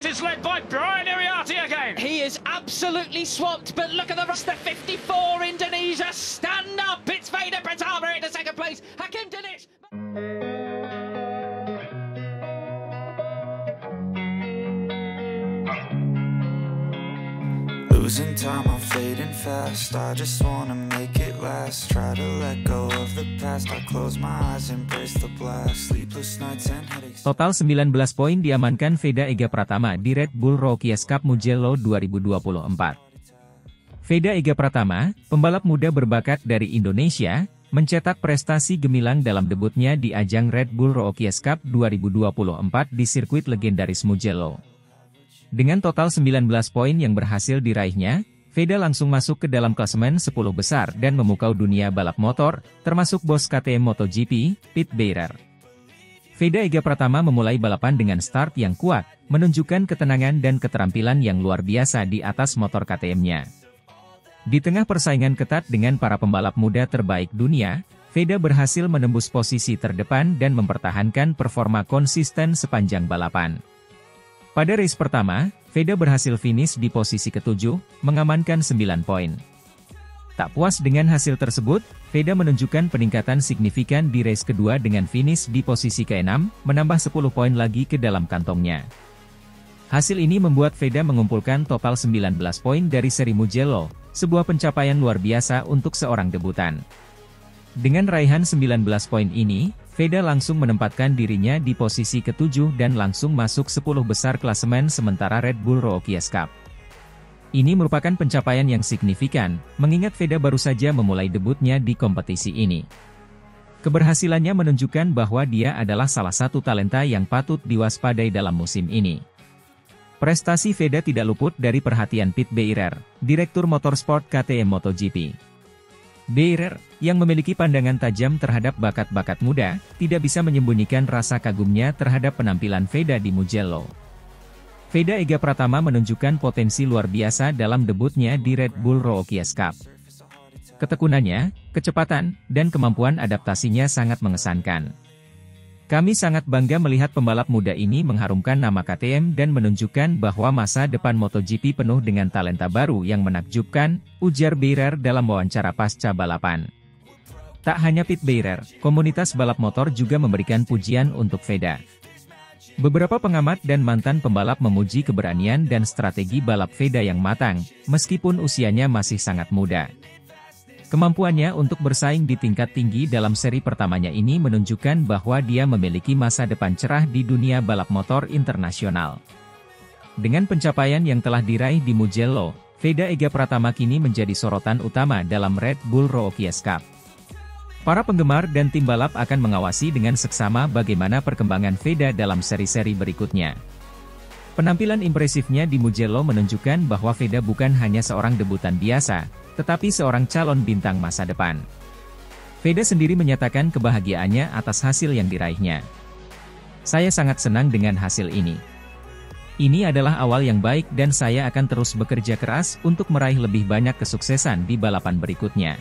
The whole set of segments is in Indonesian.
It's led by Brian Iriarty again. He is absolutely swamped, but look at the rest. The 54 Indonesia stand up. It's Vader Pratama in the second place. Hakim Dinic. Losing time, I'm fading fast. I just wanna make it last. Try to let go of the past. I close my eyes, embrace the blast. Sleepless nights and headaches. Total 19 poin diamankan Veda Ega Pratama di Red Bull Rookies Cup Mugello 2024. Veda Ega Pratama, pembalap muda berbakat dari Indonesia, mencetak prestasi gemilang dalam debutnya di ajang Red Bull Rookies Cup 2024 di sirkuit legendaris Mugello. Dengan total 19 poin yang berhasil diraihnya, Veda langsung masuk ke dalam klasemen 10 besar dan memukau dunia balap motor, termasuk bos KTM MotoGP, Pit Beirer. Veda Ega Pratama memulai balapan dengan start yang kuat, menunjukkan ketenangan dan keterampilan yang luar biasa di atas motor KTM-nya. Di tengah persaingan ketat dengan para pembalap muda terbaik dunia, Veda berhasil menembus posisi terdepan dan mempertahankan performa konsisten sepanjang balapan. Pada race pertama, Veda berhasil finish di posisi ke-7, mengamankan 9 poin. Tak puas dengan hasil tersebut, Veda menunjukkan peningkatan signifikan di race kedua dengan finish di posisi ke-6, menambah 10 poin lagi ke dalam kantongnya. Hasil ini membuat Veda mengumpulkan total 19 poin dari seri Mugello, sebuah pencapaian luar biasa untuk seorang debutan. Dengan raihan 19 poin ini, Veda langsung menempatkan dirinya di posisi ke-7 dan langsung masuk 10 besar klasemen sementara Red Bull Rookies Cup. Ini merupakan pencapaian yang signifikan, mengingat Veda baru saja memulai debutnya di kompetisi ini. Keberhasilannya menunjukkan bahwa dia adalah salah satu talenta yang patut diwaspadai dalam musim ini. Prestasi Veda tidak luput dari perhatian Pit Beirer, Direktur Motorsport KTM MotoGP. Beirer, yang memiliki pandangan tajam terhadap bakat-bakat muda, tidak bisa menyembunyikan rasa kagumnya terhadap penampilan Veda di Mugello. Veda Ega Pratama menunjukkan potensi luar biasa dalam debutnya di Red Bull Rookies Cup. Ketekunannya, kecepatan, dan kemampuan adaptasinya sangat mengesankan. Kami sangat bangga melihat pembalap muda ini mengharumkan nama KTM dan menunjukkan bahwa masa depan MotoGP penuh dengan talenta baru yang menakjubkan, ujar Beirer dalam wawancara pasca balapan. Tak hanya Pit Beirer, komunitas balap motor juga memberikan pujian untuk Veda. Beberapa pengamat dan mantan pembalap memuji keberanian dan strategi balap Veda yang matang, meskipun usianya masih sangat muda. Kemampuannya untuk bersaing di tingkat tinggi dalam seri pertamanya ini menunjukkan bahwa dia memiliki masa depan cerah di dunia balap motor internasional. Dengan pencapaian yang telah diraih di Mugello, Veda Ega Pratama kini menjadi sorotan utama dalam Red Bull Rookies Cup. Para penggemar dan tim balap akan mengawasi dengan seksama bagaimana perkembangan Veda dalam seri-seri berikutnya. Penampilan impresifnya di Mugello menunjukkan bahwa Veda bukan hanya seorang debutan biasa, tetapi seorang calon bintang masa depan. Veda sendiri menyatakan kebahagiaannya atas hasil yang diraihnya. Saya sangat senang dengan hasil ini. Ini adalah awal yang baik dan saya akan terus bekerja keras untuk meraih lebih banyak kesuksesan di balapan berikutnya.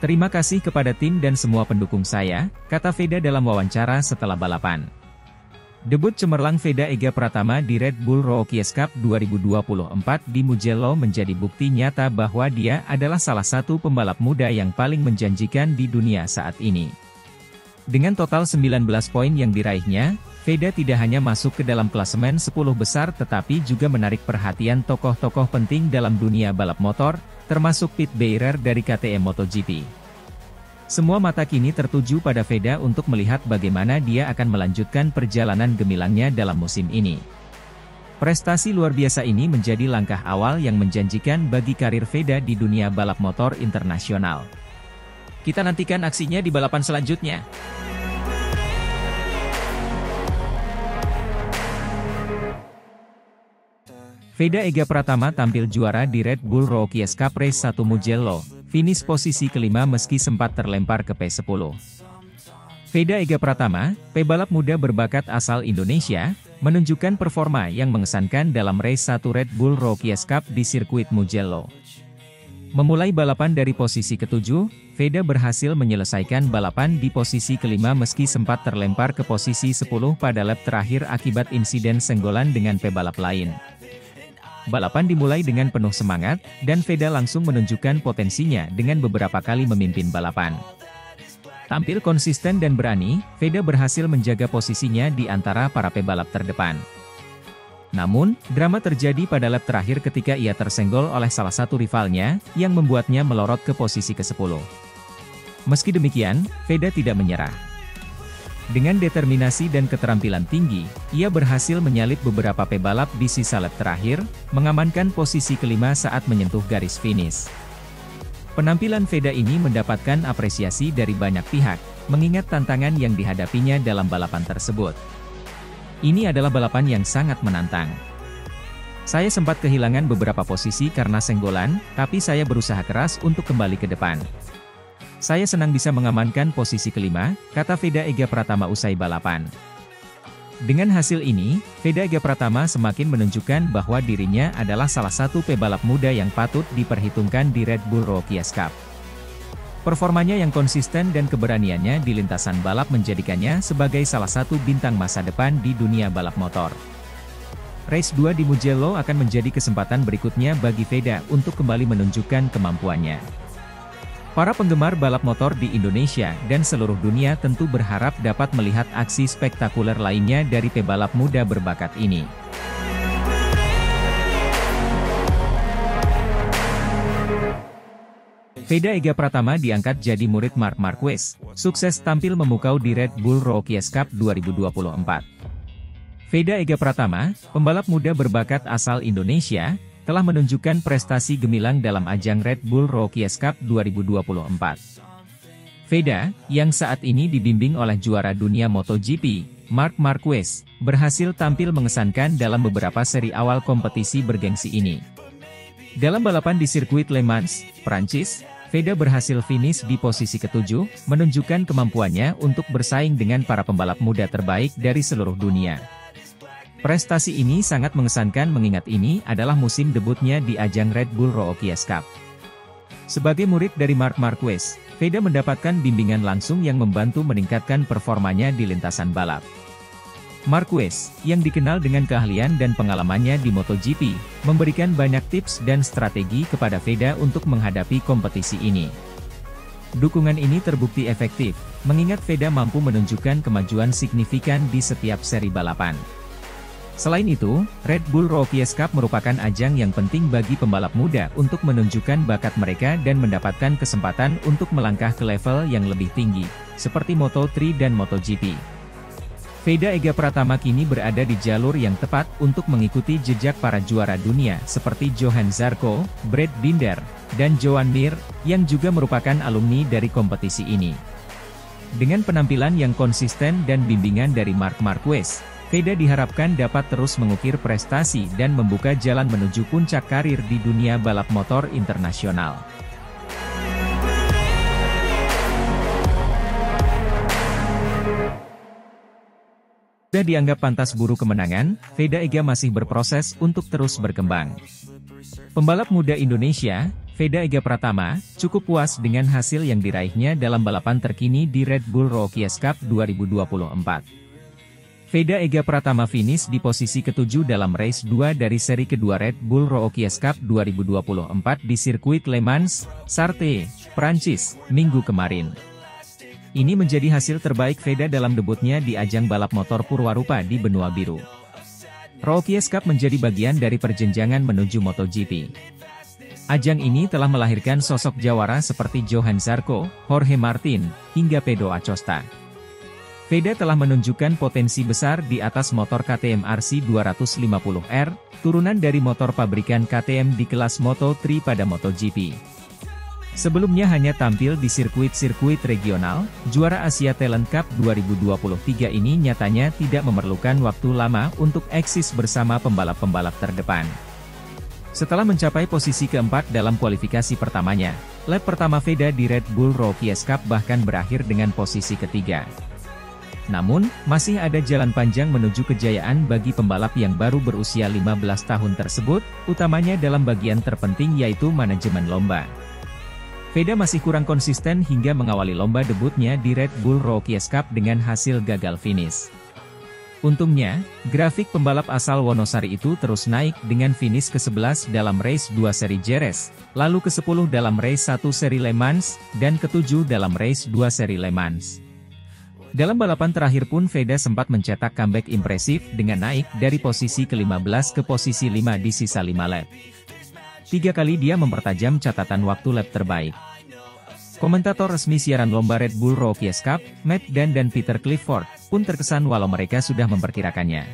Terima kasih kepada tim dan semua pendukung saya, kata Veda dalam wawancara setelah balapan. Debut cemerlang Veda Ega Pratama di Red Bull Rookies Cup 2024 di Mugello menjadi bukti nyata bahwa dia adalah salah satu pembalap muda yang paling menjanjikan di dunia saat ini. Dengan total 19 poin yang diraihnya, Veda tidak hanya masuk ke dalam klasemen 10 besar tetapi juga menarik perhatian tokoh-tokoh penting dalam dunia balap motor, termasuk Pit Beirer dari KTM MotoGP. Semua mata kini tertuju pada Veda untuk melihat bagaimana dia akan melanjutkan perjalanan gemilangnya dalam musim ini. Prestasi luar biasa ini menjadi langkah awal yang menjanjikan bagi karir Veda di dunia balap motor internasional. Kita nantikan aksinya di balapan selanjutnya. Veda Ega Pratama tampil juara di Red Bull Rookies Cup Race 1 Mugello, finish posisi kelima meski sempat terlempar ke P10. Veda Ega Pratama, pebalap muda berbakat asal Indonesia, menunjukkan performa yang mengesankan dalam Race 1 Red Bull Rookies Cup di sirkuit Mugello. Memulai balapan dari posisi ketujuh, Veda berhasil menyelesaikan balapan di posisi kelima meski sempat terlempar ke posisi 10 pada lap terakhir akibat insiden senggolan dengan pebalap lain. Balapan dimulai dengan penuh semangat, dan Veda langsung menunjukkan potensinya dengan beberapa kali memimpin balapan. Tampil konsisten dan berani, Veda berhasil menjaga posisinya di antara para pebalap terdepan. Namun, drama terjadi pada lap terakhir ketika ia tersenggol oleh salah satu rivalnya, yang membuatnya melorot ke posisi ke-10. Meski demikian, Veda tidak menyerah. Dengan determinasi dan keterampilan tinggi, ia berhasil menyalip beberapa pebalap di sisa lap terakhir, mengamankan posisi kelima saat menyentuh garis finish. Penampilan Veda ini mendapatkan apresiasi dari banyak pihak, mengingat tantangan yang dihadapinya dalam balapan tersebut. Ini adalah balapan yang sangat menantang. Saya sempat kehilangan beberapa posisi karena senggolan, tapi saya berusaha keras untuk kembali ke depan. Saya senang bisa mengamankan posisi kelima, kata Veda Ega Pratama usai balapan. Dengan hasil ini, Veda Ega Pratama semakin menunjukkan bahwa dirinya adalah salah satu pebalap muda yang patut diperhitungkan di Red Bull Rookies Cup. Performanya yang konsisten dan keberaniannya di lintasan balap menjadikannya sebagai salah satu bintang masa depan di dunia balap motor. Race 2 di Mugello akan menjadi kesempatan berikutnya bagi Veda untuk kembali menunjukkan kemampuannya. Para penggemar balap motor di Indonesia dan seluruh dunia tentu berharap dapat melihat aksi spektakuler lainnya dari pebalap muda berbakat ini. Veda Ega Pratama diangkat jadi murid Marc Marquez, sukses tampil memukau di Red Bull Rookies Cup 2024. Veda Ega Pratama, pembalap muda berbakat asal Indonesia, telah menunjukkan prestasi gemilang dalam ajang Red Bull Rookies Cup 2024. Veda, yang saat ini dibimbing oleh juara dunia MotoGP, Marc Marquez, berhasil tampil mengesankan dalam beberapa seri awal kompetisi bergengsi ini. Dalam balapan di sirkuit Le Mans, Prancis, Veda berhasil finish di posisi ke-7, menunjukkan kemampuannya untuk bersaing dengan para pembalap muda terbaik dari seluruh dunia. Prestasi ini sangat mengesankan mengingat ini adalah musim debutnya di ajang Red Bull Rookies Cup. Sebagai murid dari Marc Marquez, Veda mendapatkan bimbingan langsung yang membantu meningkatkan performanya di lintasan balap. Marquez, yang dikenal dengan keahlian dan pengalamannya di MotoGP, memberikan banyak tips dan strategi kepada Veda untuk menghadapi kompetisi ini. Dukungan ini terbukti efektif, mengingat Veda mampu menunjukkan kemajuan signifikan di setiap seri balapan. Selain itu, Red Bull Rookies Cup merupakan ajang yang penting bagi pembalap muda untuk menunjukkan bakat mereka dan mendapatkan kesempatan untuk melangkah ke level yang lebih tinggi, seperti Moto3 dan MotoGP. Veda Ega Pratama kini berada di jalur yang tepat untuk mengikuti jejak para juara dunia seperti Johan Zarco, Brad Binder, dan Joan Mir, yang juga merupakan alumni dari kompetisi ini. Dengan penampilan yang konsisten dan bimbingan dari Marc Marquez, Veda diharapkan dapat terus mengukir prestasi dan membuka jalan menuju puncak karir di dunia balap motor internasional. Sudah dianggap pantas buru kemenangan, Veda Ega masih berproses untuk terus berkembang. Pembalap muda Indonesia, Veda Ega Pratama, cukup puas dengan hasil yang diraihnya dalam balapan terkini di Red Bull Rookies Cup 2024. Veda Ega Pratama finish di posisi ke-7 dalam race 2 dari seri kedua Red Bull Rookies Cup 2024 di sirkuit Le Mans, Sarthe, Prancis, Minggu kemarin. Ini menjadi hasil terbaik Veda dalam debutnya di ajang balap motor Purwarupa di benua biru. Rookies Cup menjadi bagian dari perjenjangan menuju MotoGP. Ajang ini telah melahirkan sosok jawara seperti Johan Zarco, Jorge Martin, hingga Pedro Acosta. Veda telah menunjukkan potensi besar di atas motor KTM RC 250R, turunan dari motor pabrikan KTM di kelas Moto3 pada MotoGP. Sebelumnya hanya tampil di sirkuit-sirkuit regional, juara Asia Talent Cup 2023 ini nyatanya tidak memerlukan waktu lama untuk eksis bersama pembalap-pembalap terdepan. Setelah mencapai posisi keempat dalam kualifikasi pertamanya, lap pertama Veda di Red Bull Rookies Cup bahkan berakhir dengan posisi ketiga. Namun, masih ada jalan panjang menuju kejayaan bagi pembalap yang baru berusia 15 tahun tersebut, utamanya dalam bagian terpenting yaitu manajemen lomba. Veda masih kurang konsisten hingga mengawali lomba debutnya di Red Bull Rookies Cup dengan hasil gagal finish. Untungnya, grafik pembalap asal Wonosari itu terus naik dengan finish ke-11 dalam race 2 seri Jerez, lalu ke-10 dalam race 1 seri Le Mans, dan ke-7 dalam race 2 seri Le Mans. Dalam balapan terakhir pun Veda sempat mencetak comeback impresif dengan naik dari posisi ke-15 ke posisi 5 di sisa 5 lap. 3 kali dia mempertajam catatan waktu lap terbaik. Komentator resmi siaran lomba Red Bull Rookies Cup, Matt Dan dan Peter Clifford, pun terkesan walau mereka sudah memperkirakannya.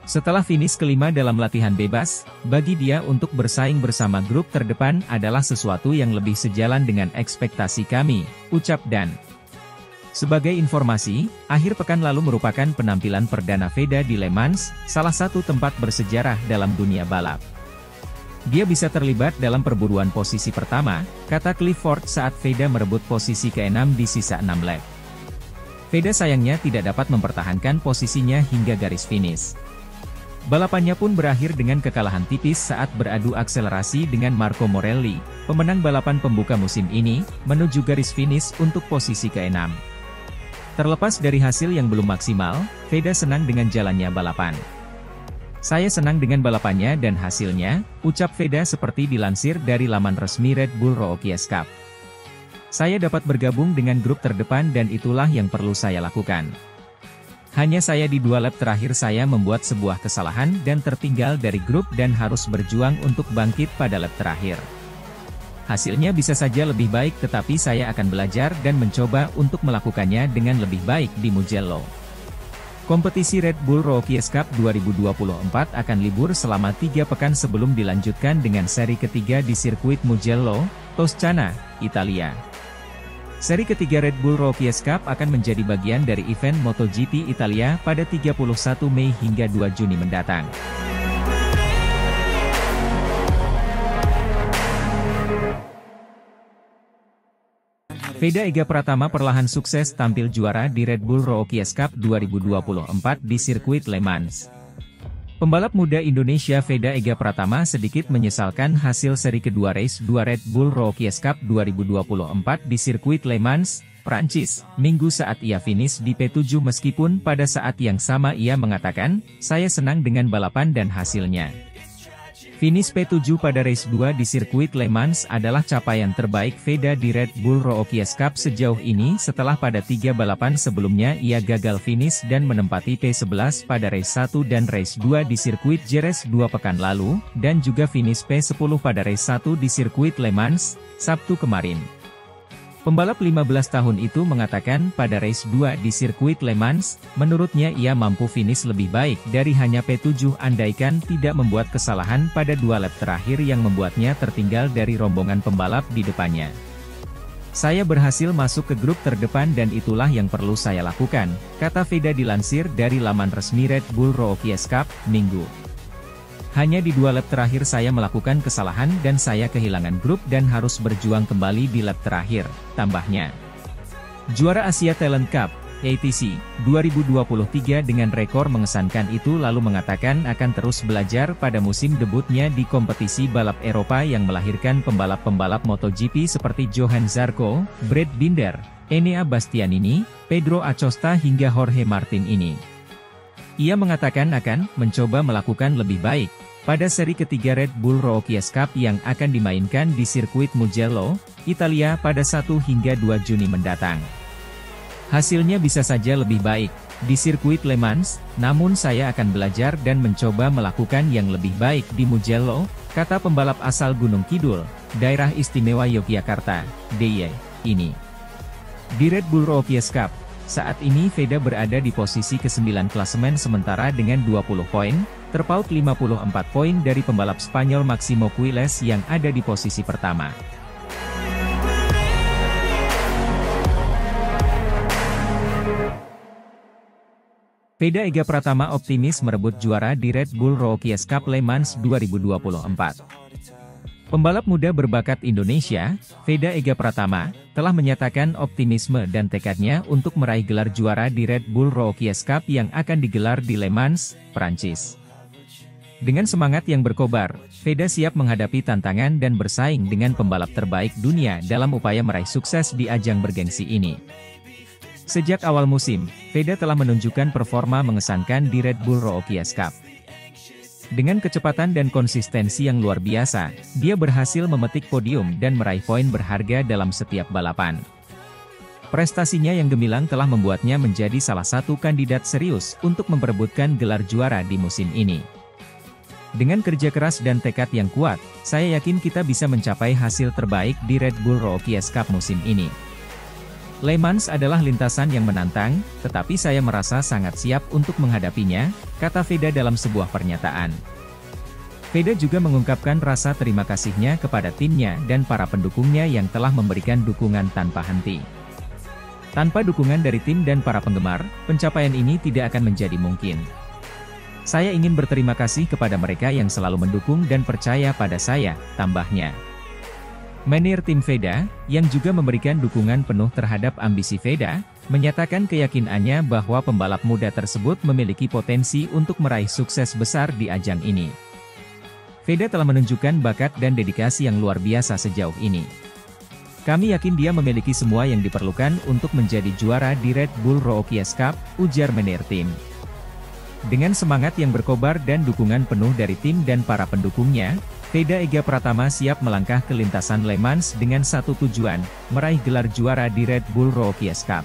Setelah finish kelima dalam latihan bebas, bagi dia untuk bersaing bersama grup terdepan adalah sesuatu yang lebih sejalan dengan ekspektasi kami, ucap Dan. Sebagai informasi, akhir pekan lalu merupakan penampilan perdana Veda di Le Mans, salah satu tempat bersejarah dalam dunia balap. Dia bisa terlibat dalam perburuan posisi pertama, kata Clifford saat Veda merebut posisi ke-6 di sisa 6 lap. Veda sayangnya tidak dapat mempertahankan posisinya hingga garis finish. Balapannya pun berakhir dengan kekalahan tipis saat beradu akselerasi dengan Marco Morelli, pemenang balapan pembuka musim ini, menuju garis finish untuk posisi ke-6. Terlepas dari hasil yang belum maksimal, Veda senang dengan jalannya balapan. Saya senang dengan balapannya dan hasilnya, ucap Veda seperti dilansir dari laman resmi Red Bull Rookies Cup. Saya dapat bergabung dengan grup terdepan dan itulah yang perlu saya lakukan. Hanya saya di 2 lap terakhir saya membuat sebuah kesalahan dan tertinggal dari grup dan harus berjuang untuk bangkit pada lap terakhir. Hasilnya bisa saja lebih baik tetapi saya akan belajar dan mencoba untuk melakukannya dengan lebih baik di Mugello. Kompetisi Red Bull Rookies Cup 2024 akan libur selama 3 pekan sebelum dilanjutkan dengan seri ketiga di sirkuit Mugello, Toscana, Italia. Seri ketiga Red Bull Rookies Cup akan menjadi bagian dari event MotoGP Italia pada 31 Mei hingga 2 Juni mendatang. Veda Ega Pratama perlahan sukses tampil juara di Red Bull Rookies Cup 2024 di sirkuit Le Mans. Pembalap muda Indonesia Veda Ega Pratama sedikit menyesalkan hasil seri kedua race 2 Red Bull Rookies Cup 2024 di sirkuit Le Mans, Prancis, Minggu saat ia finish di P7 meskipun pada saat yang sama ia mengatakan, "Saya senang dengan balapan dan hasilnya." Finish P7 pada race 2 di sirkuit Le Mans adalah capaian terbaik Veda di Red Bull Rookies Cup sejauh ini setelah pada 3 balapan sebelumnya ia gagal finish dan menempati P11 pada race 1 dan race 2 di sirkuit Jerez 2 pekan lalu, dan juga finish P10 pada race 1 di sirkuit Le Mans, Sabtu kemarin. Pembalap 15 tahun itu mengatakan pada race 2 di sirkuit Le Mans, menurutnya ia mampu finish lebih baik dari hanya P7 andaikan tidak membuat kesalahan pada 2 lap terakhir yang membuatnya tertinggal dari rombongan pembalap di depannya. "Saya berhasil masuk ke grup terdepan dan itulah yang perlu saya lakukan," kata Veda dilansir dari laman resmi Red Bull Rookies Cup, Minggu. "Hanya di 2 lap terakhir saya melakukan kesalahan dan saya kehilangan grup dan harus berjuang kembali di lap terakhir," tambahnya. Juara Asia Talent Cup, ATC, 2023 dengan rekor mengesankan itu lalu mengatakan akan terus belajar pada musim debutnya di kompetisi balap Eropa yang melahirkan pembalap-pembalap MotoGP seperti Johan Zarco, Brad Binder, Enea Bastianini, Pedro Acosta hingga Jorge Martin ini. Ia mengatakan akan mencoba melakukan lebih baik pada seri ketiga Red Bull Rookies Cup yang akan dimainkan di sirkuit Mugello, Italia pada 1 hingga 2 Juni mendatang. "Hasilnya bisa saja lebih baik di sirkuit Le Mans, namun saya akan belajar dan mencoba melakukan yang lebih baik di Mugello," kata pembalap asal Gunung Kidul, Daerah Istimewa Yogyakarta, DIY, ini. Di Red Bull Rookies Cup, saat ini Veda berada di posisi ke-9 klasemen sementara dengan 20 poin, terpaut 54 poin dari pembalap Spanyol Maximo Quiles yang ada di posisi pertama. Veda Ega Pratama optimis merebut juara di Red Bull Rookies Cup Le Mans 2024. Pembalap muda berbakat Indonesia, Veda Ega Pratama, telah menyatakan optimisme dan tekadnya untuk meraih gelar juara di Red Bull Rookies Cup yang akan digelar di Le Mans, Prancis. Dengan semangat yang berkobar, Veda siap menghadapi tantangan dan bersaing dengan pembalap terbaik dunia dalam upaya meraih sukses di ajang bergengsi ini. Sejak awal musim, Veda telah menunjukkan performa mengesankan di Red Bull Rookies Cup. Dengan kecepatan dan konsistensi yang luar biasa, dia berhasil memetik podium dan meraih poin berharga dalam setiap balapan. Prestasinya yang gemilang telah membuatnya menjadi salah satu kandidat serius untuk memperebutkan gelar juara di musim ini. Dengan kerja keras dan tekad yang kuat, saya yakin kita bisa mencapai hasil terbaik di Red Bull Rookies Cup musim ini. Le Mans adalah lintasan yang menantang, tetapi saya merasa sangat siap untuk menghadapinya, kata Veda dalam sebuah pernyataan. Veda juga mengungkapkan rasa terima kasihnya kepada timnya dan para pendukungnya yang telah memberikan dukungan tanpa henti. Tanpa dukungan dari tim dan para penggemar, pencapaian ini tidak akan menjadi mungkin. Saya ingin berterima kasih kepada mereka yang selalu mendukung dan percaya pada saya, tambahnya. Manajer tim Veda, yang juga memberikan dukungan penuh terhadap ambisi Veda, menyatakan keyakinannya bahwa pembalap muda tersebut memiliki potensi untuk meraih sukses besar di ajang ini. Veda telah menunjukkan bakat dan dedikasi yang luar biasa sejauh ini. Kami yakin dia memiliki semua yang diperlukan untuk menjadi juara di Red Bull Rookies Cup, ujar manajer tim. Dengan semangat yang berkobar dan dukungan penuh dari tim dan para pendukungnya, Veda Ega Pratama siap melangkah ke lintasan Le Mans dengan satu tujuan, meraih gelar juara di Red Bull Rookies Cup.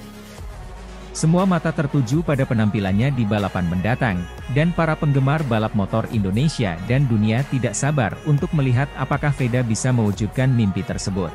Semua mata tertuju pada penampilannya di balapan mendatang, dan para penggemar balap motor Indonesia dan dunia tidak sabar untuk melihat apakah Veda bisa mewujudkan mimpi tersebut.